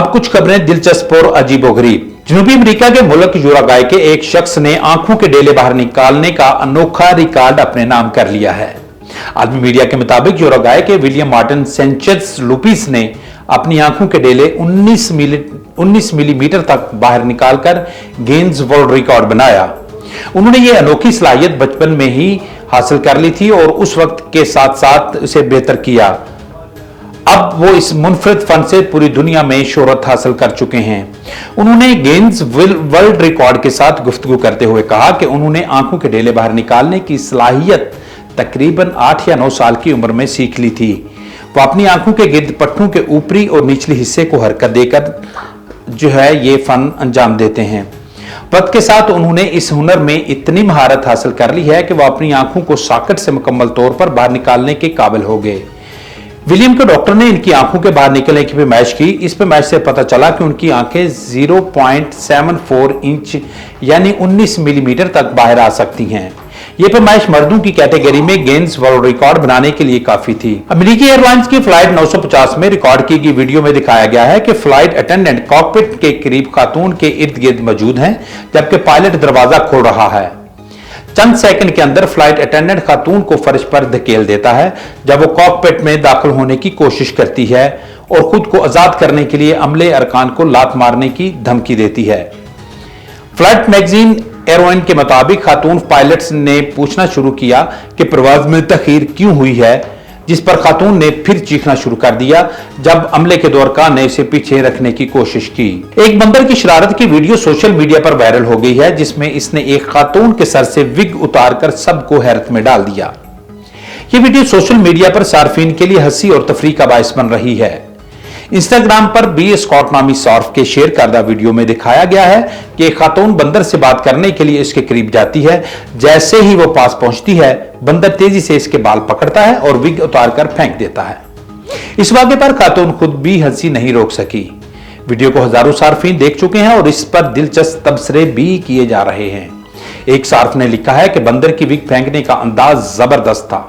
अब कुछ खबरें दिलचस्प और अजीबोगरीब। जनूबी अमेरिका के मुल्क यूरागाय के एक शख्स ने आंखों के डेले बाहर निकालने का अनोखा रिकॉर्ड अपने नाम कर लिया है। आदमी मीडिया के मुताबिक यूरागाय के विलियम मार्टिन सेंचेज लुपिस ने अपनी आंखों के डेले 19 मिलीमीटर तक बाहर निकालकर गिनीज वर्ल्ड रिकॉर्ड बनाया। उन्होंने ये अनोखी सलाहियत बचपन में ही हासिल कर ली थी और उस वक्त के साथ साथ उसे बेहतर किया। अब वो इस मुनफरिद फन से पूरी दुनिया में शोहरत हासिल कर चुके हैं। उन्होंने गिनीज वर्ल्ड रिकॉर्ड के साथ गुफ्तगू करते हुए कहा कि उन्होंने आंखों के डेले बाहर निकालने की सलाहियत तकरीबन 8 या 9 साल की उम्र में सीख ली थी। वो अपनी आंखों के गिर्द पट्टों के ऊपरी और निचले हिस्से को हरकत देकर ये फन अंजाम देते हैं। वक्त के साथ उन्होंने इस हुनर में इतनी महारत हासिल कर ली है कि वो अपनी आंखों को सॉकेट से मुकम्मल तौर पर बाहर निकालने के काबिल हो गए। विलियम के डॉक्टर ने इनकी आंखों के बाहर निकलने की पैमाइश की। इस पैमाइश से पता चला कि उनकी आंखें 0.74 इंच यानी 19 मिलीमीटर तक बाहर आ सकती हैं। यह पैमाइश मर्दों की कैटेगरी में गिनीज वर्ल्ड रिकॉर्ड बनाने के लिए काफी थी। अमेरिकी एयरलाइंस की फ्लाइट 950 में रिकॉर्ड की गई वीडियो में दिखाया गया है कि फ्लाइट अटेंडेंट कॉकपिट के करीब खातून के इर्द गिर्द मौजूद हैं, जबकि पायलट दरवाजा खोल रहा है। चंद सेकंड के अंदर फ्लाइट अटेंडेंट खातून को फर्श पर धकेल देता है जब वो कॉकपिट में दाखिल होने की कोशिश करती है और खुद को आजाद करने के लिए अमले अरकान को लात मारने की धमकी देती है। फ्लाइट मैगजीन एरोइन के मुताबिक खातून पायलट्स ने पूछना शुरू किया कि परवाज में तखीर क्यों हुई है, जिस पर खातून ने फिर चीखना शुरू कर दिया जब अमले के दौरकान ने इसे पीछे रखने की कोशिश की। एक बंदर की शरारत की वीडियो सोशल मीडिया पर वायरल हो गई है, जिसमें इसने एक खातून के सर से विग उतारकर सबको हैरत में डाल दिया। यह वीडियो सोशल मीडिया पर सार्फिन के लिए हंसी और तफरीह का बायस बन रही है। इंस्टाग्राम पर बी स्कॉट नामी सार्फ के शेयर करदा वीडियो में दिखाया गया है कि एक खातून बंदर से बात करने के लिए इसके करीब जाती है। जैसे ही वो पास पहुंचती है, बंदर तेजी से इसके बाल पकड़ता है और विग उतारकर फेंक देता है। इस वाक़े पर खातून खुद भी हंसी नहीं रोक सकी। वीडियो को हजारों सार्फिन देख चुके हैं और इस पर दिलचस्प तबसरे भी किए जा रहे हैं। एक सार्फ ने लिखा है कि बंदर की विग फेंकने का अंदाज जबरदस्त था।